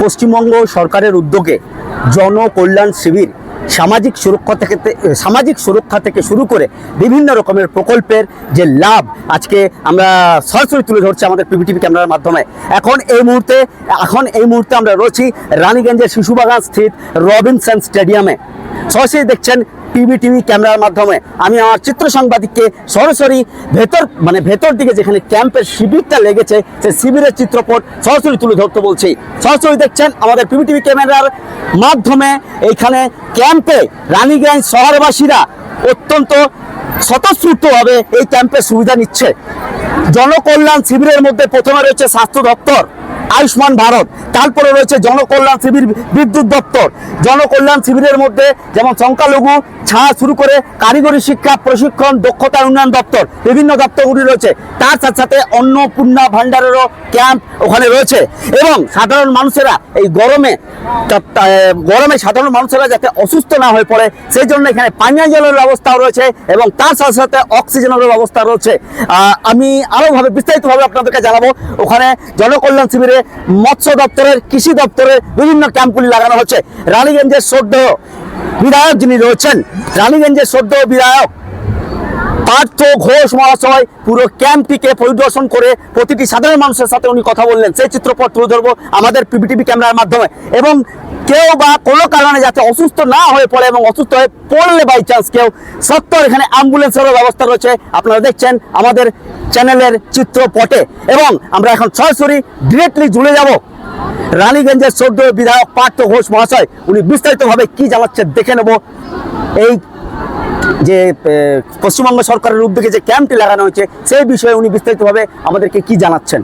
পশ্চিমবঙ্গ সরকারের উদ্যোগে জনকল্যাণ শিবির সামাজিক সুরক্ষা থেকে শুরু করে বিভিন্ন রকমের প্রকল্পের যে লাভ আজকে আমরা সরাসরি তুলে ধরছি আমাদের পিভিটিভি ক্যামেরার মাধ্যমে। এখন এই মুহূর্তে আমরা রয়েছি রানীগঞ্জের শিশুবাগান স্থিত রবিনসন স্টেডিয়ামে। সরাসরি দেখছেন পিভিটিভি ক্যামেরার মাধ্যমে। আমি আমার চিত্র সাংবাদিককে সরাসরি ভেতর দিকে যেখানে ক্যাম্পের শিবিরটা লেগেছে সেই শিবিরের চিত্রপট সরাসরি তুলে ধরতে বলছি। সরাসরি দেখছেন আমাদের পিভিটিভি ক্যামেরার মাধ্যমে এইখানে ক্যাম্পে রানীগঞ্জ শহরবাসীরা অত্যন্ত স্বতঃস্ফূর্তভাবে এই ক্যাম্পের সুবিধা নিচ্ছে। জনকল্যাণ শিবিরের মধ্যে প্রথমে রয়েছে স্বাস্থ্য দপ্তর, আয়ুষ্মান ভারত, তারপরে রয়েছে জনকল্যাণ শিবির বিদ্যুৎ দপ্তর। জনকল্যাণ শিবিরের মধ্যে যেমন সংখ্যালঘু ছাড়া শুরু করে কারিগরি শিক্ষা প্রশিক্ষণ দক্ষতা উন্নয়ন দপ্তর, বিভিন্ন দপ্তরগুলি রয়েছে। তার সাথে সাথে অন্নপূর্ণা ভাণ্ডারেরও ক্যাম্প ওখানে রয়েছে। এবং সাধারণ মানুষেরা এই গরমে সাধারণ মানুষেরা যাতে অসুস্থ না হয়ে পড়ে সেই জন্য এখানে পানীয় জলের ব্যবস্থাও রয়েছে এবং তার সাথে সাথে অক্সিজেনের ব্যবস্থা রয়েছে। আমি আরোভাবে বিস্তারিতভাবে আপনাদেরকে জানাবো। ওখানে জনকল্যাণ শিবিরে মৎস্য দপ্তরের, কৃষি দপ্তরের বিভিন্ন ক্যাম্পগুলি লাগানো হচ্ছে। রানীগঞ্জের শ্রদ্ধেয় বিধায়ক যিনি রয়েছেন, রানীগঞ্জের শ্রদ্ধেয় বিধায়ক পার্থ ঘোষ মহাশয় পুরো ক্যাম্পটিকে পরিদর্শন করে প্রতিটি সাধারণ মানুষের সাথে উনি কথা বললেন। সেই চিত্রপট তুলে ধরবো আমাদের পিভিটিভি ক্যামেরার মাধ্যমে। এবং কেউ বা কোনো কারণে যাতে অসুস্থ না হয়ে পড়ে এবং অসুস্থ হয়ে পড়লে বাই চান্স কেউ সত্তর এখানে অ্যাম্বুলেন্সেরও ব্যবস্থা রয়েছে। আপনারা দেখছেন আমাদের চ্যানেলের চিত্রপটে। এবং আমরা এখন সরাসরি ডিরেক্টলি জুড়ে যাব রানীগঞ্জের শ্রদ্ধেয় বিধায়ক পার্থ ঘোষ মহাশয়। উনি বিস্তারিতভাবে কি জানাচ্ছে দেখে নেব। এই যে পশ্চিমবঙ্গ সরকারের উদ্যোগে যে ক্যাম্পটি লাগানো হয়েছে সেই বিষয়ে উনি বিস্তারিতভাবে আমাদেরকে কি জানাচ্ছেন।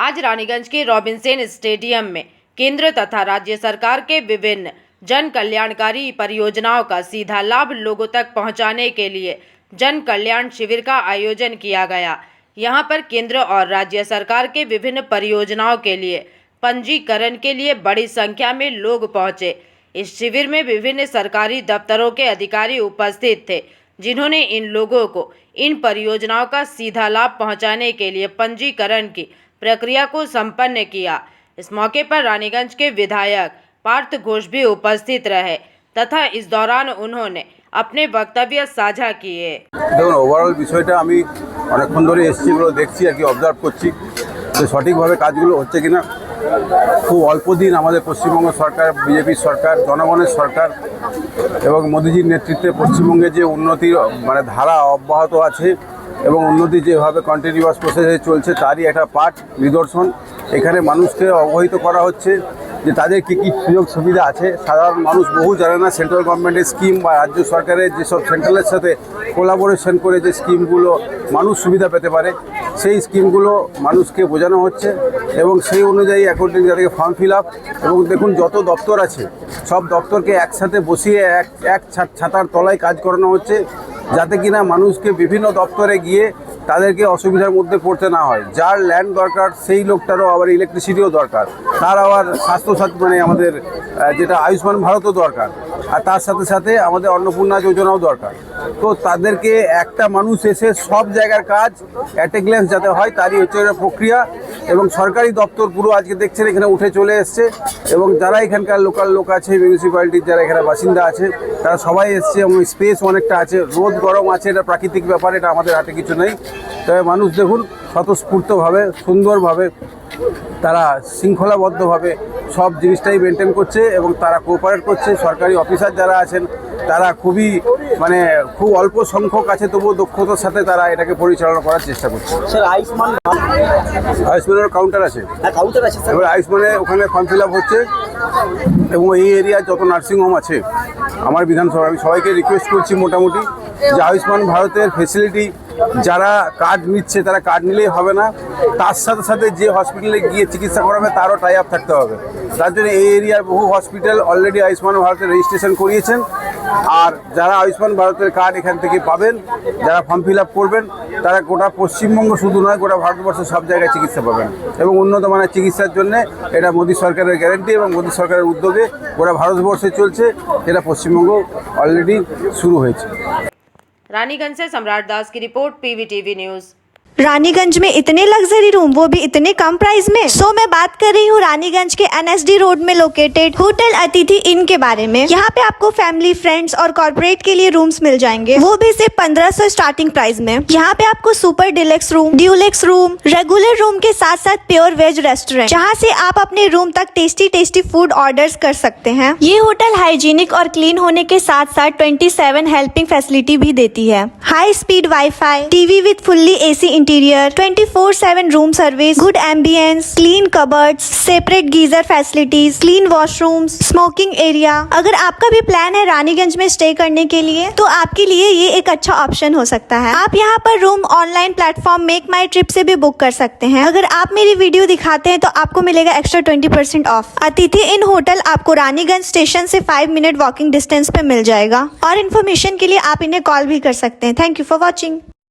आज रानीगंज के रॉबिन्सन स्टेडियम में केंद्र तथा राज्य सरकार के विभिन्न जन कल्याणकारी परियोजनाओं का सीधा लाभ लोगों तक पहुंचाने के लिए जन कल्याण शिविर का आयोजन किया गया। यहां पर केंद्र और राज्य सरकार के विभिन्न परियोजनाओं के लिए पंजीकरण के लिए बड़ी संख्या में लोग पहुंचे। इस शिविर में विभिन्न सरकारी दफ्तरों के अधिकारी उपस्थित थे, जिन्होंने इन लोगों को इन परियोजनाओं का सीधा लाभ पहुंचाने के लिए पंजीकरण की प्रक्रिया को संपन्न किया। इस मौके पर रानीगंज के विधायक पार्थ घोष भी उपस्थित रहे तथा इस दौरान उन्होंने अपने वक्तव्य साझा किए। দেখুন, ওভারঅল বিষয়টা আমি অনেকক্ষণ ধরে এসেছি, এগুলো দেখছি আর কি, অবজার্ভ করছি যে সঠিকভাবে কাজগুলো হচ্ছে কিনা। খুব অল্প দিন আমাদের পশ্চিমবঙ্গ সরকার, বিজেপির সরকার, জনগণের সরকার এবং মোদিজির নেতৃত্বে পশ্চিমবঙ্গে যে উন্নতির ধারা অব্যাহত আছে এবং উন্নতি যেভাবে কন্টিনিউয়াস প্রসেসে চলছে তারই একটা পার্ট নিদর্শন। এখানে মানুষকে অবহিত করা হচ্ছে যে তাদের কী কী সুযোগ সুবিধা আছে। সাধারণ মানুষ বহু জানে না সেন্ট্রাল গভর্নমেন্টের স্কিম বা রাজ্য সরকারের যেসব সেন্ট্রালের সাথে কোলাবোরেশন করে যে স্কিমগুলো মানুষ সুবিধা পেতে পারে সেই স্কিমগুলো মানুষকে বোঝানো হচ্ছে এবং সেই অনুযায়ী অ্যাকর্ডিং যাদেরকে ফর্ম ফিল আপ। এবং দেখুন, যত দপ্তর আছে সব দপ্তরকে একসাথে বসিয়ে এক ছাতার তলায় কাজ করানো হচ্ছে, যাতে কিনা মানুষকে বিভিন্ন দপ্তরে গিয়ে তাদেরকে অসুবিধার মধ্যে পড়তে না হয়। যার ল্যান্ড দরকার সেই লোকটারও আবার ইলেকট্রিসিটিও দরকার, তার আবার স্বাস্থ্যসাথী আমাদের যেটা আয়ুষ্মান ভারতও দরকার, আর তার সাথে সাথে আমাদের অন্নপূর্ণা যোজনাও দরকার। তো তাদেরকে একটা মানুষ এসে সব জায়গার কাজ অ্যাট এ গ্ল্যান্স যাতে হয় তারই হচ্ছে একটা প্রক্রিয়া। এবং সরকারি দপ্তর পুরো আজকে দেখছেন এখানে উঠে চলে এসছে এবং যারা এখানকার লোকাল লোক আছে, মিউনিসিপ্যালিটির যারা এখানে বাসিন্দা আছে তারা সবাই এসছে এবং স্পেস অনেকটা আছে। রোদ গরম আছে, এটা প্রাকৃতিক ব্যাপার, এটা আমাদের হাতে কিছু নেই। তবে মানুষ দেখুন স্বতঃস্ফূর্তভাবে সুন্দরভাবে তারা শৃঙ্খলাবদ্ধভাবে সব জিনিসটাই মেনটেন করছে এবং তারা কোঅপারেট করছে। সরকারি অফিসার যারা আছেন তারা খুব অল্প সংখ্যক আছে, তবুও দক্ষতার সাথে তারা এটাকে পরিচালনা করার চেষ্টা করছে। স্যার, আয়ুষ্মানের কাউন্টার আছে, এবার আয়ুষ্মানে ওখানে ফর্ম ফিল আপ হচ্ছে এবং এই এরিয়ার যত নার্সিংহোম আছে আমার বিধানসভা, আমি সবাইকে রিকোয়েস্ট করছি মোটামুটি যে আয়ুষ্মান ভারতের ফেসিলিটি যারা কার্ড নিচ্ছে তারা কার্ড নিলেই হবে না, তার সাথে সাথে যে হসপিটালে গিয়ে চিকিৎসা করাবে তারও টাই আপ থাকতে হবে। তার জন্য এই এরিয়ার বহু হসপিটাল অলরেডি আয়ুষ্মান ভারতের রেজিস্ট্রেশন করিয়েছেন। আর যারা আয়ুষ্মান ভারতের কার্ড এখান থেকে পাবেন, যারা ফর্ম ফিল আপ করবেন, তারা গোটা পশ্চিমবঙ্গ শুধু নয় গোটা ভারতবর্ষের সব জায়গায় চিকিৎসা পাবেন এবং উন্নত মানের চিকিৎসার জন্য এটা মোদী সরকারের গ্যারান্টি এবং মোদী সরকারের উদ্যোগে গোটা ভারতবর্ষে চলছে, এটা পশ্চিমবঙ্গ অলরেডি শুরু হয়েছে। रानीगंज से सम्राट दास की रिपोर्ट, पीवीटीवी न्यूज़। रानीगंज में इतने लग्जरी रूम, वो भी इतने कम प्राइस में। सो मैं बात कर रही हूँ रानीगंज के NSD रोड में लोकेटेड होटल अतिथि इन के बारे में। यहाँ पे आपको फैमिली, फ्रेंड्स और कॉर्पोरेट के लिए रूम्स मिल जाएंगे, वो भी सिर्फ 1500 स्टार्टिंग प्राइस में। यहाँ पे आपको super deluxe room, Dulux room, regular room के साथ साथ प्योर वेज रेस्टोरेंट, जहाँ से आप अपने रूम तक टेस्टी फूड ऑर्डर्स कर सकते हैं। ये होटल हाइजीनिक और क्लीन होने के साथ साथ 27 हेल्पिंग फैसिलिटी भी देती है। High speed wifi, TV with fully AC interior, 24/7 room service, good ambience, clean cupboards, separate geyser facilities, clean washrooms, smoking area. अगर आपका भी प्लान है रानीगंज में स्टे करने के लिए, तो आपके लिए ये एक अच्छा ऑप्शन हो सकता है। आप यहाँ पर रूम ऑनलाइन प्लेटफॉर्म मेक माई ट्रिप से भी बुक कर सकते हैं। अगर आप मेरी वीडियो दिखाते हैं तो आपको मिलेगा एक्स्ट्रा 20% ऑफ। अतिथि इन होटल आपको रानीगंज स्टेशन से 5 मिनट वॉकिंग डिस्टेंस पे मिल जाएगा। और इन्फॉर्मेशन के लिए आप इन्हें कॉल भी कर सकते हैं। Thank you for watching.